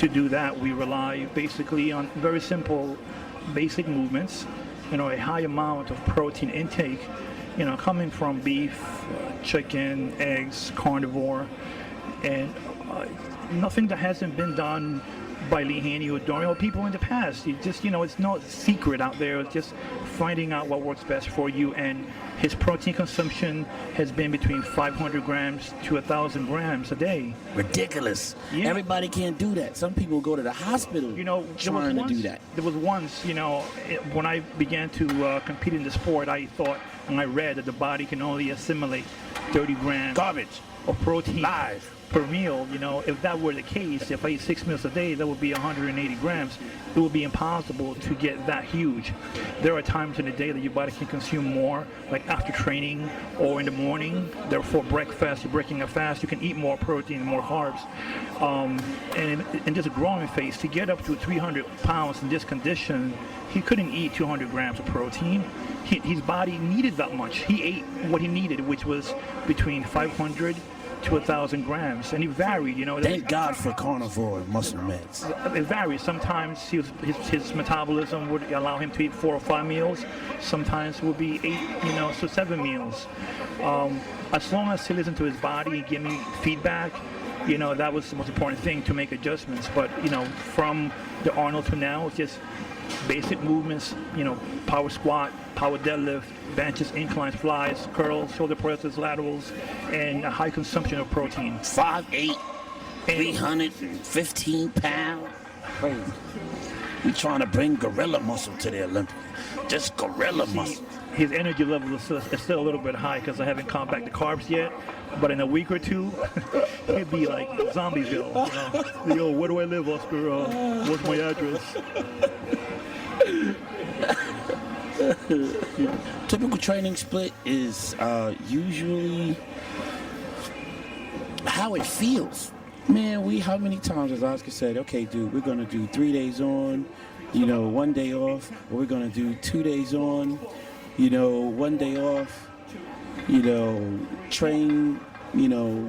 to do that, we rely basically on very simple, basic movements, a high amount of protein intake, coming from beef, chicken, eggs, carnivore, and nothing that hasn't been done by Lee Haney or Dorian people in the past. You just, it's no secret out there. It's just finding out what works best for you. And his protein consumption has been between 500 grams to 1,000 grams a day. Ridiculous. Yeah. Everybody can't do that. Some people go to the hospital trying to do that. There was once, when I began to compete in the sport, I thought and I read that the body can only assimilate 30 grams Garbage. of protein Lies. per meal. If that were the case, if I eat 6 meals a day, that would be 180 grams. It would be impossible to get that huge. There are times in the day that your body can consume more, like after training or in the morning. Therefore, breakfast, you're breaking a fast, you can eat more protein and more carbs. And in this growing phase, to get up to 300 pounds in this condition, he couldn't eat 200 grams of protein. His body needed that much. He ate what he needed, which was between 500 to 1,000 grams, and it varied. Thank God for carnivore muscle meds. It varies. Sometimes his metabolism would allow him to eat 4 or 5 meals. Sometimes it would be 8, so 7 meals. As long as he listened to his body and gave me feedback, that was the most important thing, to make adjustments. But from the Arnold to now, it's just basic movements. Power squat, power deadlift, benches, inclines, flies, curls, shoulder presses, laterals, and a high consumption of protein. 5'8", 315 pounds. Crazy. We trying to bring gorilla muscle to the Olympia. Just gorilla muscle. His energy level is still a little bit high because I haven't come back the carbs yet. But in a week or two, it'd be like Zombieville. Yo, where do I live, Oscar? What's my address? Typical training split is usually how it feels. Man, how many times has Oscar said, okay, dude, we're going to do 3 days on, 1 day off, or we're going to do 2 days on, 1 day off, train,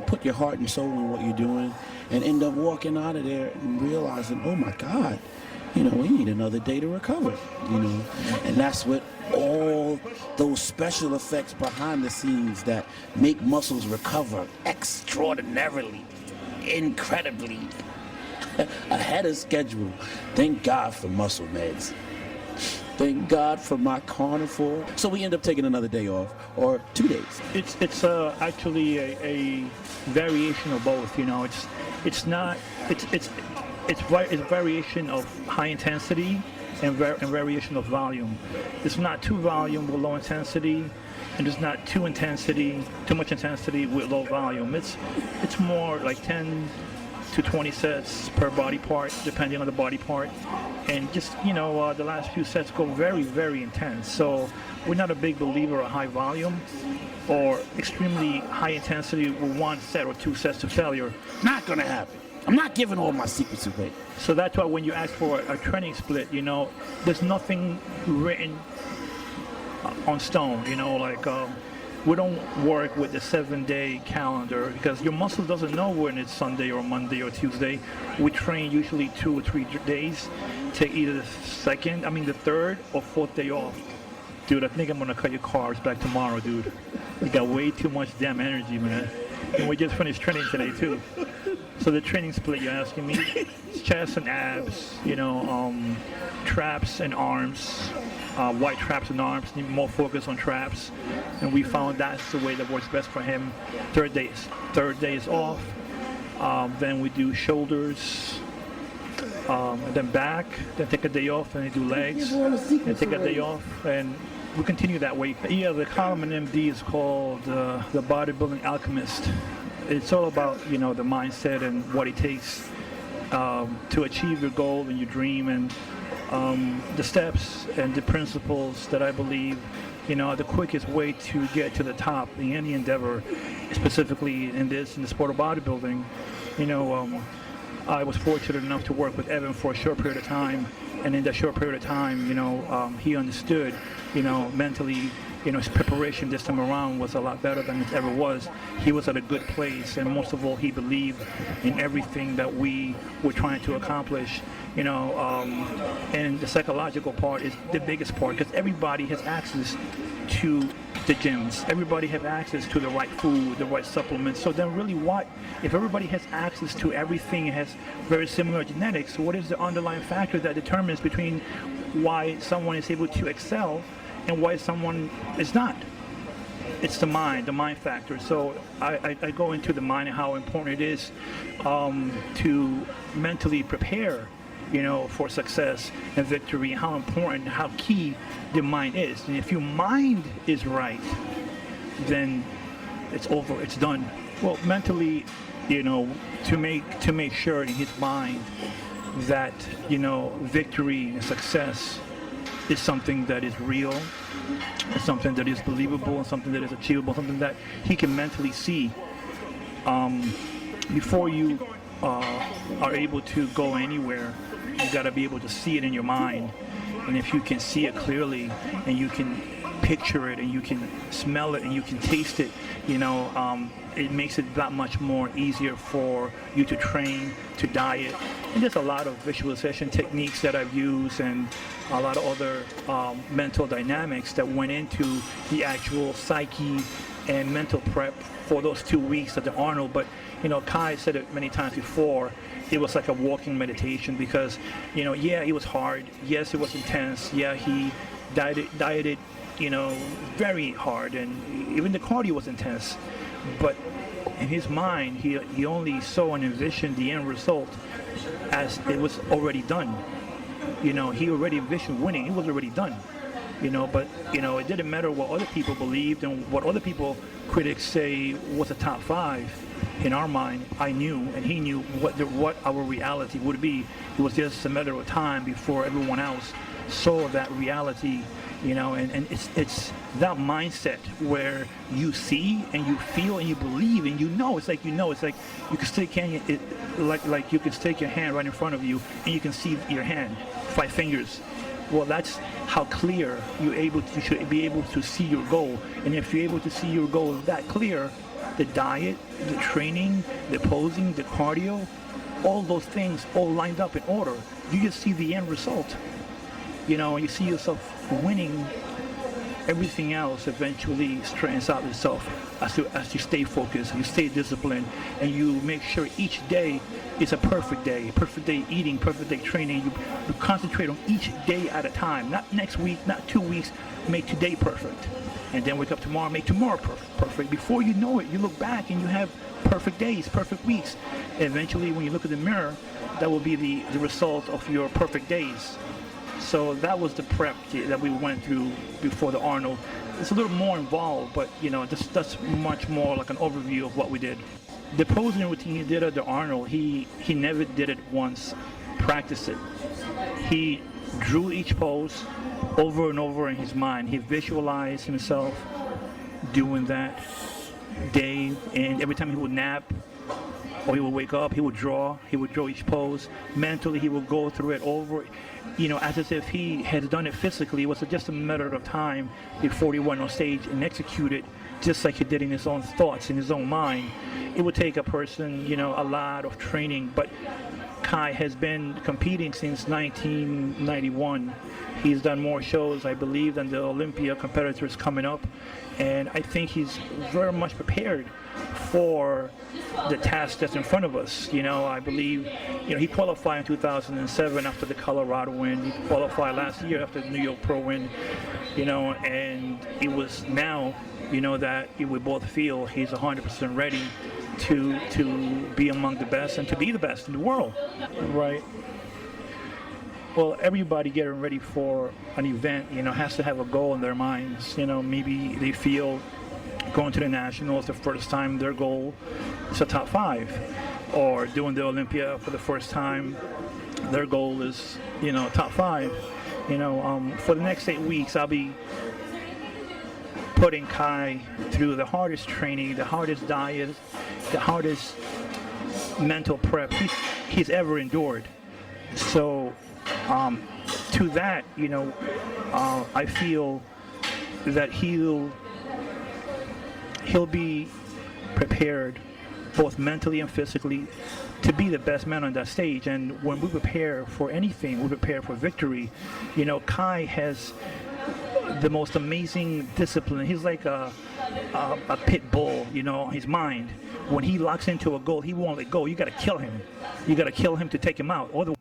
put your heart and soul in what you're doing, and end up walking out of there and realizing, oh my God, we need another day to recover, and that's what all those special effects behind the scenes that make muscles recover extraordinarily, incredibly ahead of schedule. Thank God for muscle meds. Thank God for my carnivore. So we end up taking another day off, or 2 days. It's actually a variation of both. It's variation of high intensity and variation of volume. It's not too volume with low intensity, and it's not too much intensity with low volume. It's more like 10 to 20 sets per body part, depending on the body part. And just, the last few sets go very, very intense. So we're not a big believer of high volume or extremely high intensity with 1 set or 2 sets to failure. Not gonna happen. I'm not giving all my secrets away. So that's why when you ask for a training split, there's nothing written on stone, we don't work with the 7-day calendar because your muscle doesn't know when it's Sunday or Monday or Tuesday. We train usually 2 or 3 days, take either the 3rd or 4th day off. Dude, I think I'm gonna cut your carbs back tomorrow, dude. You got way too much damn energy, man. And we just finished training today too. So the training split you're asking me, it's chest and abs, traps and arms, wide traps and arms, need more focus on traps. And we found that's the way that works best for him. 3rd day is off. Then we do shoulders, and then back, then take a day off, and then do legs, and take a day off, and we continue that way. Yeah, the coleman MD is called the Bodybuilding Alchemist. It's all about, the mindset and what it takes to achieve your goal and your dream, and the steps and the principles that I believe, are the quickest way to get to the top in any endeavor, specifically in the sport of bodybuilding. I was fortunate enough to work with Evan for a short period of time, and in that short period of time, he understood, mentally his preparation this time around was a lot better than it ever was. He was at a good place, and most of all, he believed in everything that we were trying to accomplish. And the psychological part is the biggest part, because everybody has access to the gyms. Everybody has access to the right food, the right supplements. So then really if everybody has access to everything, has very similar genetics, what is the underlying factor that determines between why someone is able to excel and why someone is not? It's the mind factor. So I go into the mind and how important it is to mentally prepare, for success and victory, how important, how key the mind is. And if your mind is right, then it's over, it's done. Well, mentally, to make sure in his mind that, victory and success is something that is real, something that is believable, something that is achievable, something that he can mentally see. Before you are able to go anywhere, you got to be able to see it in your mind. And if you can see it clearly, and you can picture it, and you can smell it, and you can taste it, it makes it that much more easier for you to train, to diet. And there's a lot of visualization techniques that I've used, and a lot of other mental dynamics that went into the actual psyche and mental prep for those 2 weeks at the Arnold. But Kai said it many times before, it was like a walking meditation, because it was hard, yes, it was intense, yeah, he dieted very hard, and even the cardio was intense, but in his mind he only saw and envisioned the end result as it was already done. He already envisioned winning, it was already done. But it didn't matter what other people believed and what other critics say was a top 5. In our mind, I knew, and he knew what our reality would be. It was just a matter of time before everyone else saw that reality, and it's that mindset where you see and you feel and you believe and it's like you can stick like you can stick your hand right in front of you and you can see your hand, 5 fingers. Well, that's how clear you should be able to see your goal. And if you're able to see your goal that clear, the diet, the training, the posing, the cardio, all those things all lined up in order, you just see the end result. You see yourself winning. Everything else eventually straightens out itself as you stay focused, you stay disciplined, and you make sure each day is a perfect day eating, perfect day training. You concentrate on each day at a time, not next week, not 2 weeks. Make today perfect, and then wake up tomorrow, make tomorrow perfect. Before you know it, you look back and you have perfect days, perfect weeks. Eventually, when you look in the mirror, that will be the result of your perfect days. So that was the prep that we went through before the Arnold. It's a little more involved, but that's much more like an overview of what we did. The posing routine he did at the Arnold, he never did it once, practiced it. He drew each pose over and over in his mind. He visualized himself doing that day, and every time he would nap or he would wake up, he would draw each pose. Mentally, he would go through it over, as if he had done it physically. It was just a matter of time before he went on stage and executed, just like he did in his own thoughts, in his own mind. It would take a person, a lot of training, but Kai has been competing since 1991. He's done more shows, I believe, than the Olympia competitors coming up, and I think he's very much prepared for the task that's in front of us. I believe, he qualified in 2007 after the Colorado win. He qualified last year after the New York Pro win, and it was now, that we both feel he's 100% ready to be among the best and to be the best in the world, right? Well, everybody getting ready for an event, has to have a goal in their minds. Maybe they feel going to the Nationals the first time, their goal is a top 5, or doing the Olympia for the first time, their goal is, top 5. For the next 8 weeks, I'll be putting Kai through the hardest training, the hardest diet, the hardest mental prep he's ever endured. So to that, I feel that he'll be prepared both mentally and physically to be the best man on that stage. And when we prepare for anything, we prepare for victory. You know, Kai has the most amazing discipline. He's like a pit bull, you know, his mind. When he locks into a goal, he won't let go. You got to kill him. You got to kill him to take him out. Otherwise,